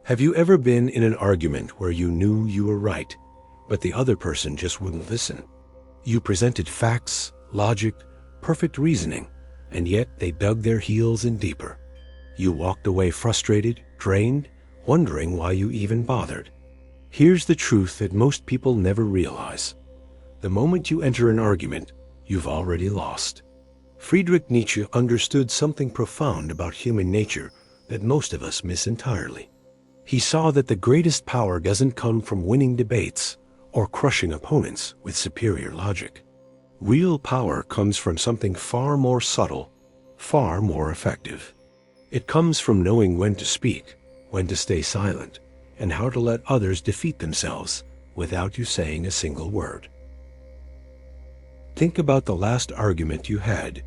Have you ever been in an argument where you knew you were right, but the other person just wouldn't listen? You presented facts, logic, perfect reasoning, and yet they dug their heels in deeper. You walked away frustrated, drained, wondering why you even bothered. Here's the truth that most people never realize. The moment you enter an argument, you've already lost. Friedrich Nietzsche understood something profound about human nature that most of us miss entirely. He saw that the greatest power doesn't come from winning debates or crushing opponents with superior logic. Real power comes from something far more subtle, far more effective. It comes from knowing when to speak, when to stay silent, and how to let others defeat themselves without you saying a single word. Think about the last argument you had.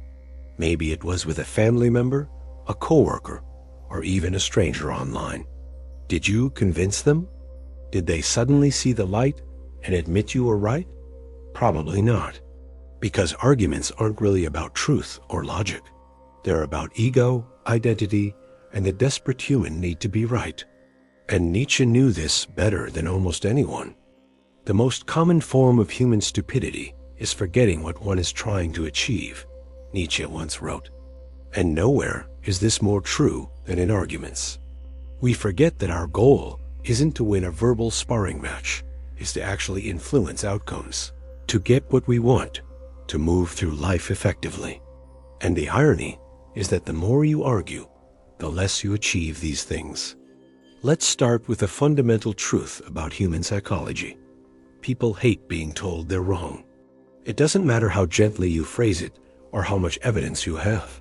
Maybe it was with a family member, a coworker, or even a stranger online. Did you convince them? Did they suddenly see the light and admit you were right? Probably not. Because arguments aren't really about truth or logic. They're about ego, identity, and the desperate human need to be right. And Nietzsche knew this better than almost anyone. The most common form of human stupidity is forgetting what one is trying to achieve, Nietzsche once wrote. And nowhere is this more true than in arguments. We forget that our goal isn't to win a verbal sparring match, is to actually influence outcomes, to get what we want, to move through life effectively. And the irony is that the more you argue, the less you achieve these things. Let's start with a fundamental truth about human psychology. People hate being told they're wrong. It doesn't matter how gently you phrase it or how much evidence you have.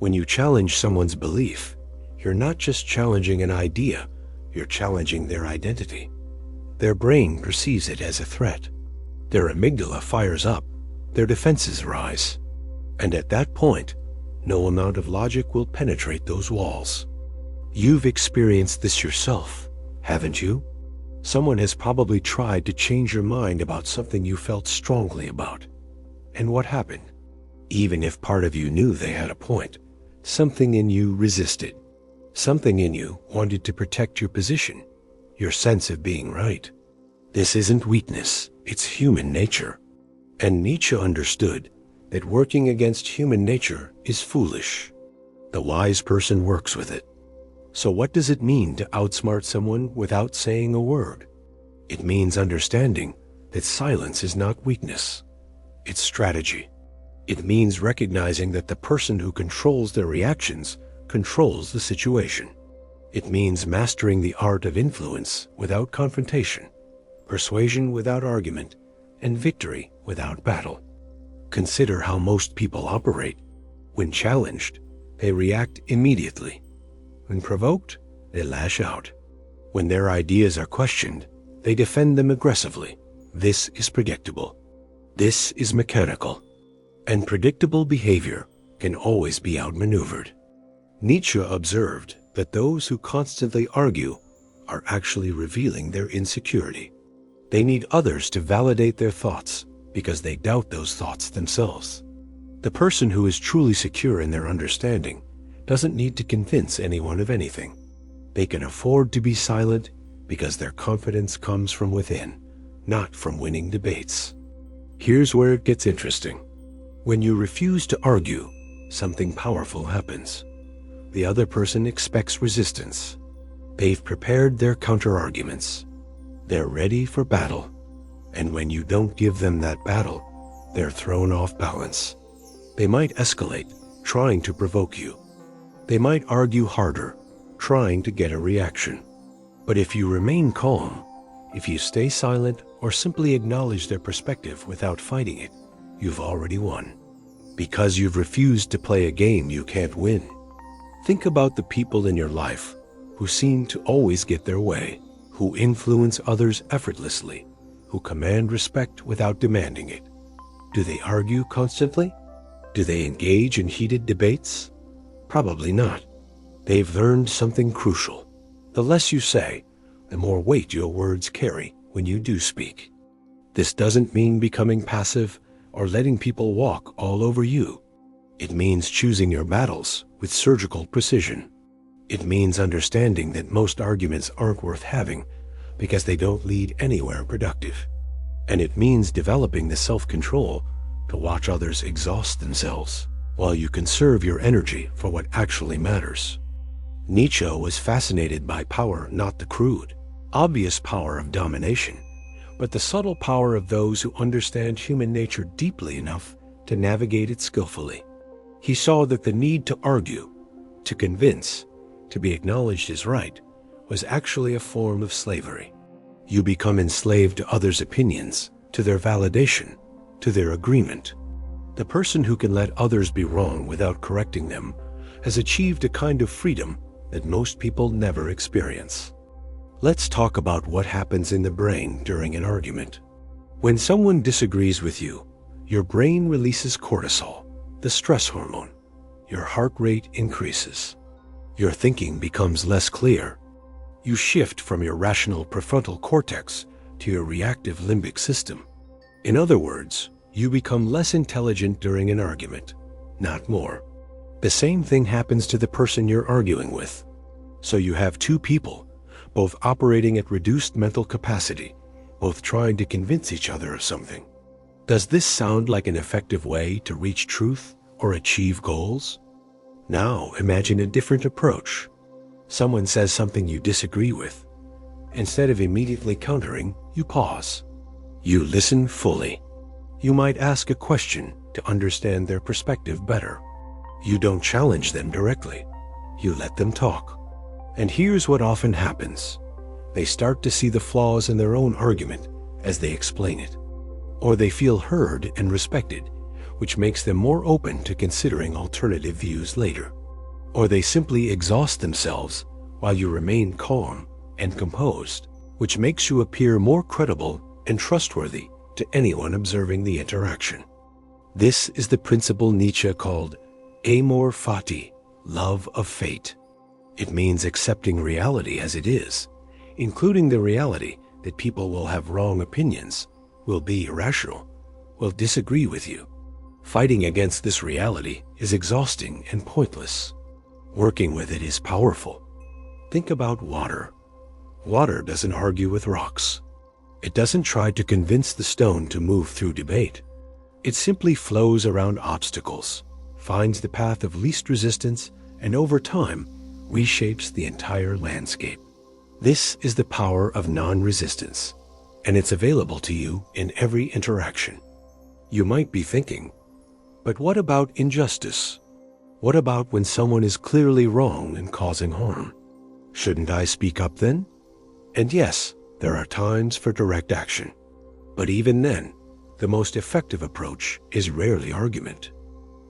When you challenge someone's belief, you're not just challenging an idea, you're challenging their identity. Their brain perceives it as a threat. Their amygdala fires up, their defenses rise. And at that point, no amount of logic will penetrate those walls. You've experienced this yourself, haven't you? Someone has probably tried to change your mind about something you felt strongly about. And what happened? Even if part of you knew they had a point, something in you resisted. Something in you wanted to protect your position, your sense of being right. This isn't weakness, it's human nature. And Nietzsche understood that working against human nature is foolish. The wise person works with it. So what does it mean to outsmart someone without saying a word? It means understanding that silence is not weakness. It's strategy. It means recognizing that the person who controls their reactions controls the situation. It means mastering the art of influence without confrontation, persuasion without argument, and victory without battle. Consider how most people operate. When challenged, they react immediately. When provoked, they lash out. When their ideas are questioned, they defend them aggressively. This is predictable. This is mechanical. And predictable behavior can always be outmaneuvered. Nietzsche observed that those who constantly argue are actually revealing their insecurity. They need others to validate their thoughts because they doubt those thoughts themselves. The person who is truly secure in their understanding doesn't need to convince anyone of anything. They can afford to be silent because their confidence comes from within, not from winning debates. Here's where it gets interesting. When you refuse to argue, something powerful happens. The other person expects resistance. They've prepared their counter-arguments. They're ready for battle. And when you don't give them that battle, they're thrown off balance. They might escalate, trying to provoke you. They might argue harder, trying to get a reaction. But if you remain calm, if you stay silent or simply acknowledge their perspective without fighting it, you've already won. Because you've refused to play a game you can't win. Think about the people in your life who seem to always get their way, who influence others effortlessly, who command respect without demanding it. Do they argue constantly? Do they engage in heated debates? Probably not. They've learned something crucial. The less you say, the more weight your words carry when you do speak. This doesn't mean becoming passive or letting people walk all over you. It means choosing your battles with surgical precision. It means understanding that most arguments aren't worth having because they don't lead anywhere productive. And it means developing the self-control to watch others exhaust themselves while you conserve your energy for what actually matters. Nietzsche was fascinated by power, not the crude, obvious power of domination, but the subtle power of those who understand human nature deeply enough to navigate it skillfully. He saw that the need to argue, to convince, to be acknowledged as right, was actually a form of slavery. You become enslaved to others' opinions, to their validation, to their agreement. The person who can let others be wrong without correcting them has achieved a kind of freedom that most people never experience. Let's talk about what happens in the brain during an argument. When someone disagrees with you, your brain releases cortisol, the stress hormone. Your heart rate increases. Your thinking becomes less clear. You shift from your rational prefrontal cortex to your reactive limbic system. In other words, you become less intelligent during an argument, not more. The same thing happens to the person you're arguing with. So you have two people, both operating at reduced mental capacity, both trying to convince each other of something. Does this sound like an effective way to reach truth or achieve goals? Now imagine a different approach. Someone says something you disagree with. Instead of immediately countering, you pause. You listen fully. You might ask a question to understand their perspective better. You don't challenge them directly. You let them talk. And here's what often happens. They start to see the flaws in their own argument as they explain it. Or they feel heard and respected, which makes them more open to considering alternative views later. Or they simply exhaust themselves while you remain calm and composed, which makes you appear more credible and trustworthy to anyone observing the interaction. This is the principle Nietzsche called amor fati, love of fate. It means accepting reality as it is, including the reality that people will have wrong opinions, will be irrational, will disagree with you. Fighting against this reality is exhausting and pointless. Working with it is powerful. Think about water. Water doesn't argue with rocks. It doesn't try to convince the stone to move through debate. It simply flows around obstacles, finds the path of least resistance, and over time, reshapes the entire landscape. This is the power of non-resistance, and it's available to you in every interaction. You might be thinking, but what about injustice? What about when someone is clearly wrong and causing harm? Shouldn't I speak up then? And yes, there are times for direct action. But even then, the most effective approach is rarely argument.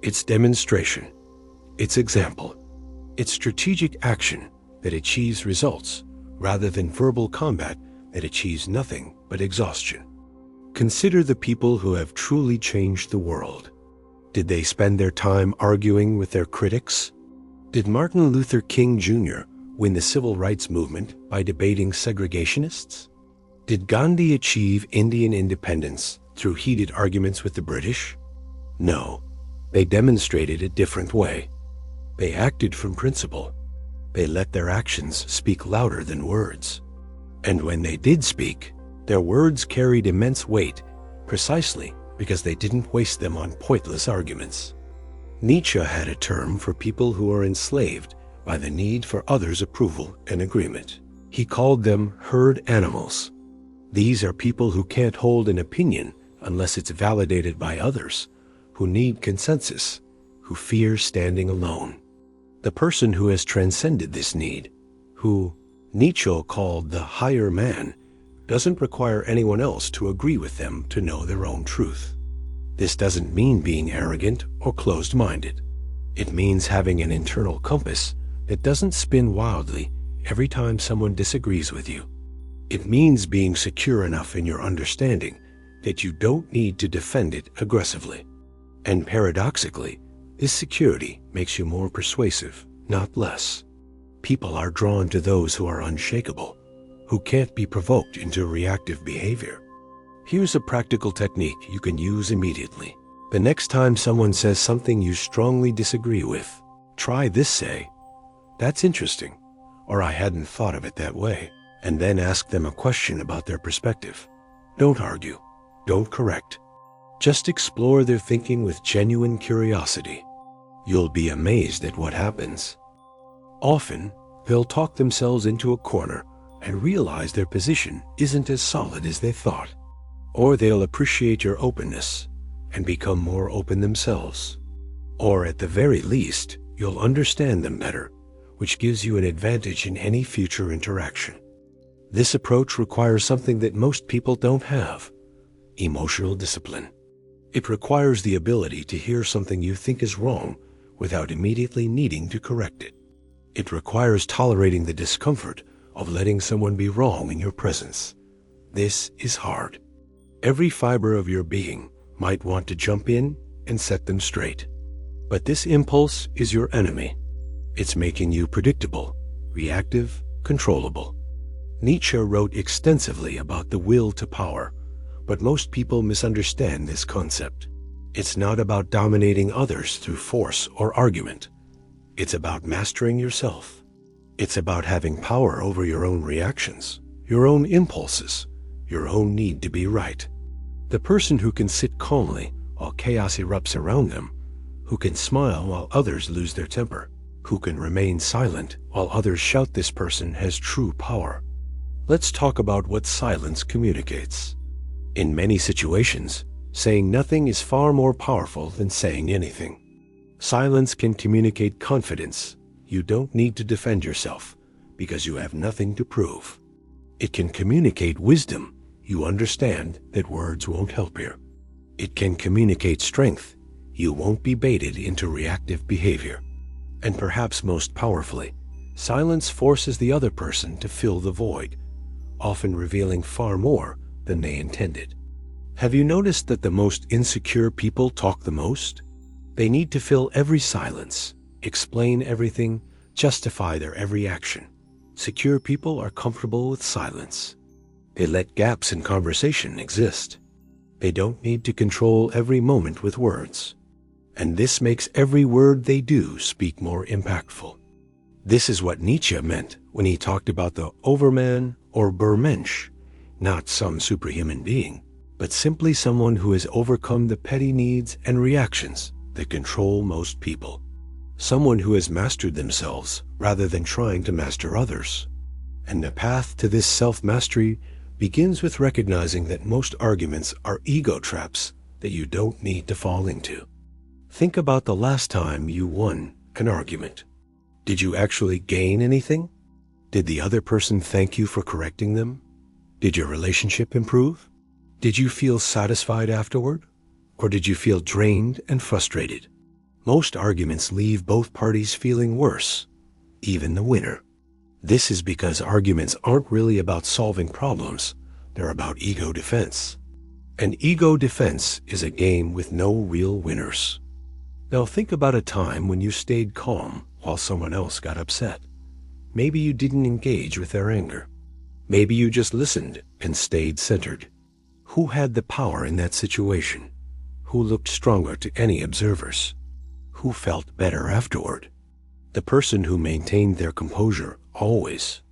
It's demonstration. It's example. It's strategic action that achieves results rather than verbal combat that achieves nothing but exhaustion. Consider the people who have truly changed the world. Did they spend their time arguing with their critics? Did Martin Luther King Jr. win the civil rights movement by debating segregationists? Did Gandhi achieve Indian independence through heated arguments with the British? No, they demonstrated a different way. They acted from principle. They let their actions speak louder than words. And when they did speak, their words carried immense weight precisely because they didn't waste them on pointless arguments. Nietzsche had a term for people who are enslaved by the need for others' approval and agreement. He called them herd animals. These are people who can't hold an opinion unless it's validated by others, who need consensus, who fear standing alone. The person who has transcended this need, who Nietzsche called the higher man, doesn't require anyone else to agree with them to know their own truth. This doesn't mean being arrogant or closed-minded. It means having an internal compass that doesn't spin wildly every time someone disagrees with you. It means being secure enough in your understanding that you don't need to defend it aggressively. And paradoxically, this security makes you more persuasive, not less. People are drawn to those who are unshakable, who can't be provoked into reactive behavior. Here's a practical technique you can use immediately. The next time someone says something you strongly disagree with, try this: say, "That's interesting," or "I hadn't thought of it that way," and then ask them a question about their perspective. Don't argue. Don't correct. Just explore their thinking with genuine curiosity. You'll be amazed at what happens. Often, they'll talk themselves into a corner and realize their position isn't as solid as they thought. Or they'll appreciate your openness and become more open themselves. Or at the very least, you'll understand them better, which gives you an advantage in any future interaction. This approach requires something that most people don't have: emotional discipline. It requires the ability to hear something you think is wrong without immediately needing to correct it. It requires tolerating the discomfort of letting someone be wrong in your presence. This is hard. Every fiber of your being might want to jump in and set them straight. But this impulse is your enemy. It's making you predictable, reactive, controllable. Nietzsche wrote extensively about the will to power, but most people misunderstand this concept. It's not about dominating others through force or argument. It's about mastering yourself. It's about having power over your own reactions, your own impulses, your own need to be right. The person who can sit calmly while chaos erupts around them, who can smile while others lose their temper, who can remain silent while others shout, this person has true power. Let's talk about what silence communicates. In many situations, saying nothing is far more powerful than saying anything. Silence can communicate confidence. You don't need to defend yourself because you have nothing to prove. It can communicate wisdom. You understand that words won't help you. It can communicate strength. You won't be baited into reactive behavior. And perhaps most powerfully, silence forces the other person to fill the void, often revealing far more than they intended. Have you noticed that the most insecure people talk the most? They need to fill every silence, explain everything, justify their every action. Secure people are comfortable with silence. They let gaps in conversation exist. They don't need to control every moment with words. And this makes every word they do speak more impactful. This is what Nietzsche meant when he talked about the Overman or Bermensch, not some superhuman being, but simply someone who has overcome the petty needs and reactions that control most people. Someone who has mastered themselves rather than trying to master others. And the path to this self-mastery begins with recognizing that most arguments are ego traps that you don't need to fall into. Think about the last time you won an argument. Did you actually gain anything? Did the other person thank you for correcting them? Did your relationship improve? Did you feel satisfied afterward? Or did you feel drained and frustrated? Most arguments leave both parties feeling worse, even the winner. This is because arguments aren't really about solving problems, they're about ego defense. And ego defense is a game with no real winners. Now think about a time when you stayed calm while someone else got upset. Maybe you didn't engage with their anger. Maybe you just listened and stayed centered. Who had the power in that situation? Who looked stronger to any observers? Who felt better afterward? The person who maintained their composure always.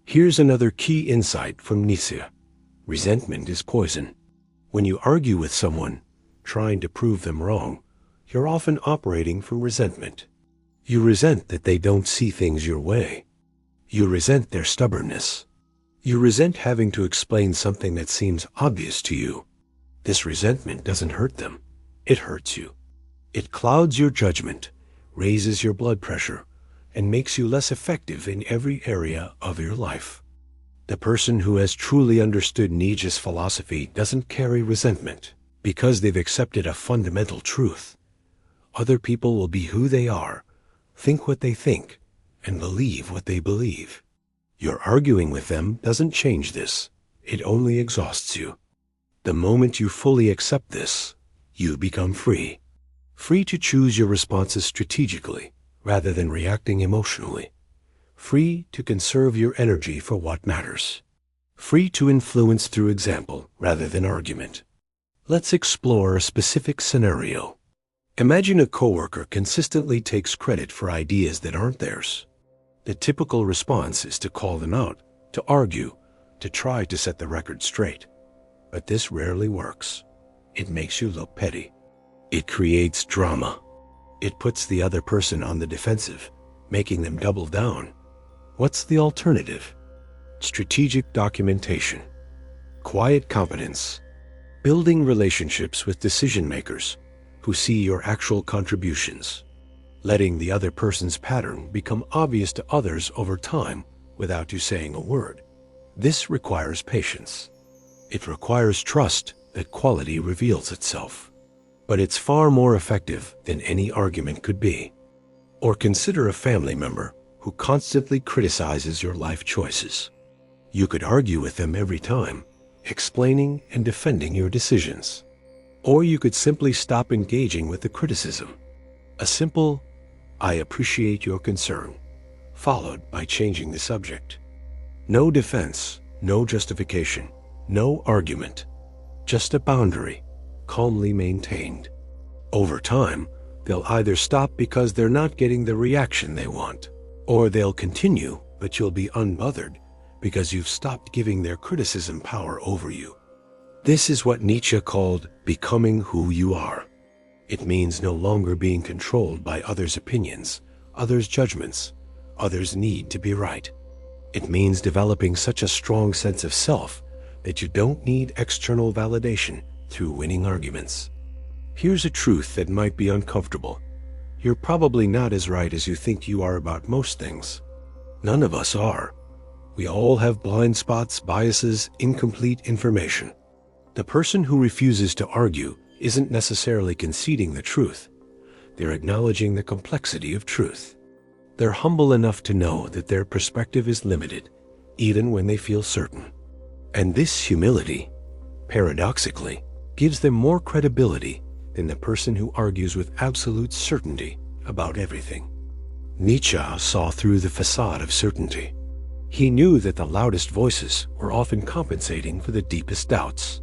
Here's another key insight from Nietzsche. Resentment is poison. When you argue with someone, trying to prove them wrong, you're often operating from resentment. You resent that they don't see things your way. You resent their stubbornness. You resent having to explain something that seems obvious to you. This resentment doesn't hurt them. It hurts you. It clouds your judgment, raises your blood pressure, and makes you less effective in every area of your life. The person who has truly understood Nietzsche's philosophy doesn't carry resentment because they've accepted a fundamental truth. Other people will be who they are, think what they think, and believe what they believe. Your arguing with them doesn't change this. It only exhausts you. The moment you fully accept this, you become free. Free to choose your responses strategically rather than reacting emotionally. Free to conserve your energy for what matters. Free to influence through example rather than argument. Let's explore a specific scenario. Imagine a coworker consistently takes credit for ideas that aren't theirs. The typical response is to call them out, to argue, to try to set the record straight. But this rarely works. It makes you look petty. It creates drama. It puts the other person on the defensive, making them double down. What's the alternative? Strategic documentation, quiet competence, building relationships with decision makers who see your actual contributions, letting the other person's pattern become obvious to others over time without you saying a word. This requires patience. It requires trust that quality reveals itself. But it's far more effective than any argument could be. Or consider a family member who constantly criticizes your life choices. You could argue with them every time, explaining and defending your decisions. Or you could simply stop engaging with the criticism. A simple, "I appreciate your concern," followed by changing the subject. No defense, no justification, no argument, just a boundary, calmly maintained. Over time, they'll either stop because they're not getting the reaction they want, or they'll continue, but you'll be unbothered because you've stopped giving their criticism power over you. This is what Nietzsche called becoming who you are. It means no longer being controlled by others' opinions, others' judgments, others' need to be right. It means developing such a strong sense of self that you don't need external validation through winning arguments. Here's a truth that might be uncomfortable. You're probably not as right as you think you are about most things. None of us are. We all have blind spots, biases, incomplete information. The person who refuses to argue isn't necessarily conceding the truth. They're acknowledging the complexity of truth. They're humble enough to know that their perspective is limited, even when they feel certain. And this humility, paradoxically, gives them more credibility than the person who argues with absolute certainty about everything. Nietzsche saw through the facade of certainty. He knew that the loudest voices were often compensating for the deepest doubts.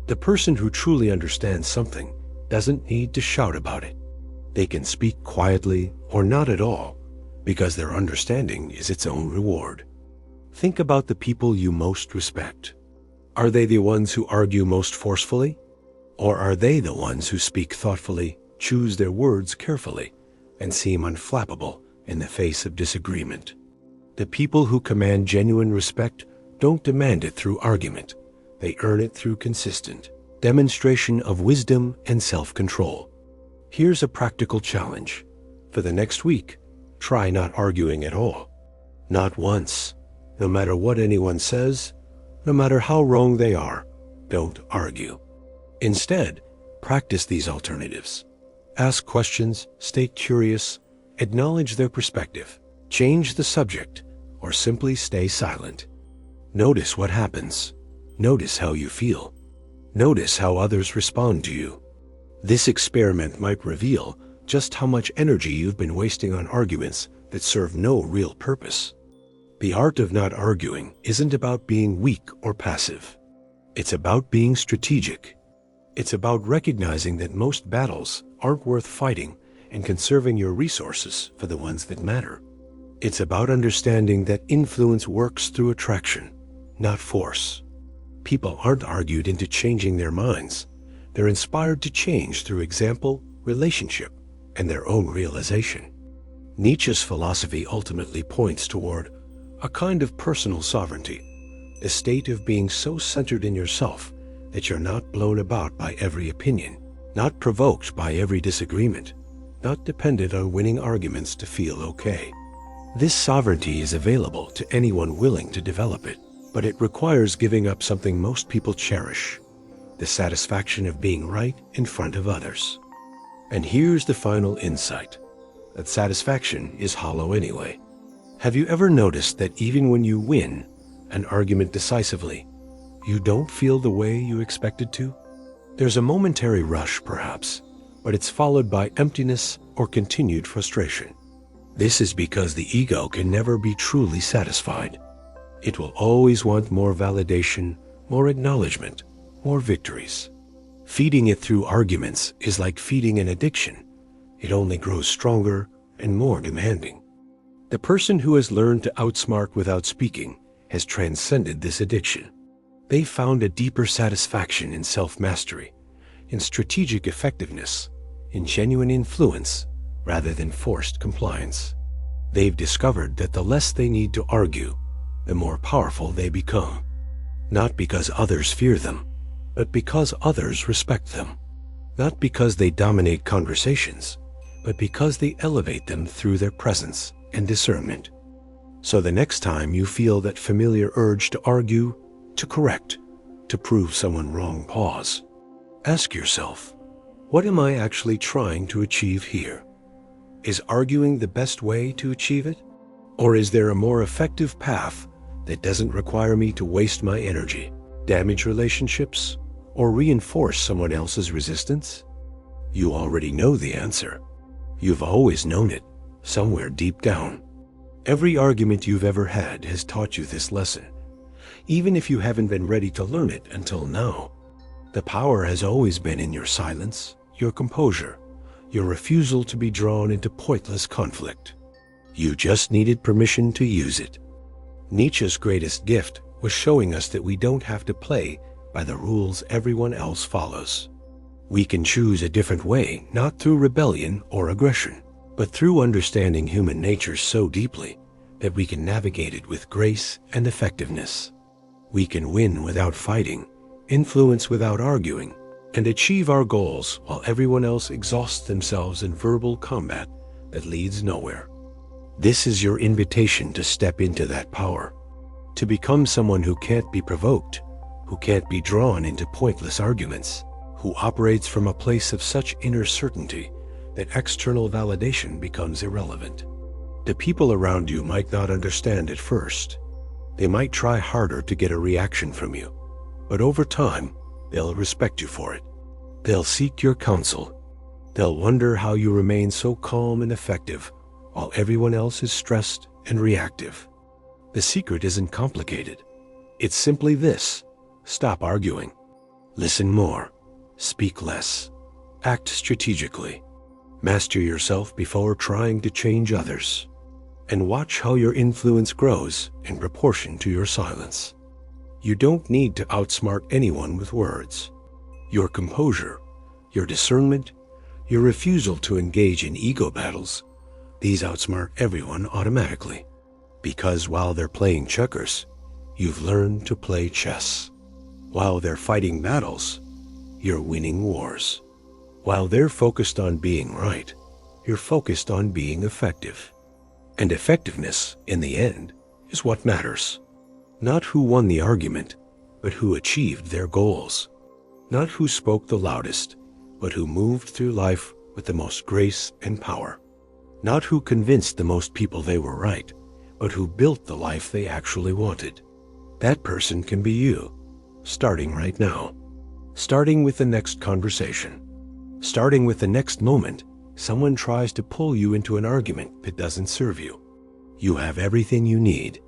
The person who truly understands something doesn't need to shout about it. They can speak quietly or not at all, because their understanding is its own reward. Think about the people you most respect. Are they the ones who argue most forcefully? Or are they the ones who speak thoughtfully, choose their words carefully, and seem unflappable in the face of disagreement? The people who command genuine respect don't demand it through argument. They earn it through consistent demonstration of wisdom and self-control. Here's a practical challenge. For the next week, try not arguing at all. Not once. No matter what anyone says, no matter how wrong they are, don't argue. Instead, practice these alternatives. Ask questions, stay curious, acknowledge their perspective, change the subject, or simply stay silent. Notice what happens. Notice how you feel. Notice how others respond to you. This experiment might reveal just how much energy you've been wasting on arguments that serve no real purpose. The art of not arguing isn't about being weak or passive. It's about being strategic. It's about recognizing that most battles aren't worth fighting and conserving your resources for the ones that matter. It's about understanding that influence works through attraction, not force. People aren't argued into changing their minds. They're inspired to change through example, relationship, and their own realization. Nietzsche's philosophy ultimately points toward a kind of personal sovereignty, a state of being so centered in yourself that you're not blown about by every opinion, not provoked by every disagreement, not dependent on winning arguments to feel okay. This sovereignty is available to anyone willing to develop it, but it requires giving up something most people cherish, the satisfaction of being right in front of others. And here's the final insight, that satisfaction is hollow anyway. Have you ever noticed that even when you win an argument decisively, you don't feel the way you expected to? There's a momentary rush, perhaps, but it's followed by emptiness or continued frustration. This is because the ego can never be truly satisfied. It will always want more validation, more acknowledgement, more victories. Feeding it through arguments is like feeding an addiction. It only grows stronger and more demanding. The person who has learned to outsmart without speaking has transcended this addiction. They found a deeper satisfaction in self-mastery, in strategic effectiveness, in genuine influence, rather than forced compliance. They've discovered that the less they need to argue, the more powerful they become. Not because others fear them, but because others respect them. Not because they dominate conversations, but because they elevate them through their presence and discernment. So the next time you feel that familiar urge to argue, to correct, to prove someone wrong, pause. Ask yourself, what am I actually trying to achieve here? Is arguing the best way to achieve it? Or is there a more effective path that doesn't require me to waste my energy, damage relationships, or reinforce someone else's resistance? You already know the answer. You've always known it, somewhere deep down. Every argument you've ever had has taught you this lesson, even if you haven't been ready to learn it until now. The power has always been in your silence, your composure, your refusal to be drawn into pointless conflict. You just needed permission to use it. Nietzsche's greatest gift was showing us that we don't have to play by the rules everyone else follows. We can choose a different way, not through rebellion or aggression, but through understanding human nature so deeply that we can navigate it with grace and effectiveness. We can win without fighting, influence without arguing, and achieve our goals while everyone else exhausts themselves in verbal combat that leads nowhere. This is your invitation to step into that power, to become someone who can't be provoked, who can't be drawn into pointless arguments, who operates from a place of such inner certainty that external validation becomes irrelevant. The people around you might not understand at first. They might try harder to get a reaction from you, but over time, they'll respect you for it. They'll seek your counsel. They'll wonder how you remain so calm and effective while everyone else is stressed and reactive. The secret isn't complicated. It's simply this: stop arguing. Listen more. Speak less. Act strategically. Master yourself before trying to change others. And watch how your influence grows in proportion to your silence. You don't need to outsmart anyone with words. Your composure, your discernment, your refusal to engage in ego battles, these outsmart everyone automatically. Because while they're playing checkers, you've learned to play chess. While they're fighting battles, you're winning wars. While they're focused on being right, you're focused on being effective. And effectiveness, in the end, is what matters. Not who won the argument, but who achieved their goals. Not who spoke the loudest, but who moved through life with the most grace and power. Not who convinced the most people they were right, but who built the life they actually wanted. That person can be you, starting right now. Starting with the next conversation. Starting with the next moment someone tries to pull you into an argument that doesn't serve you. You have everything you need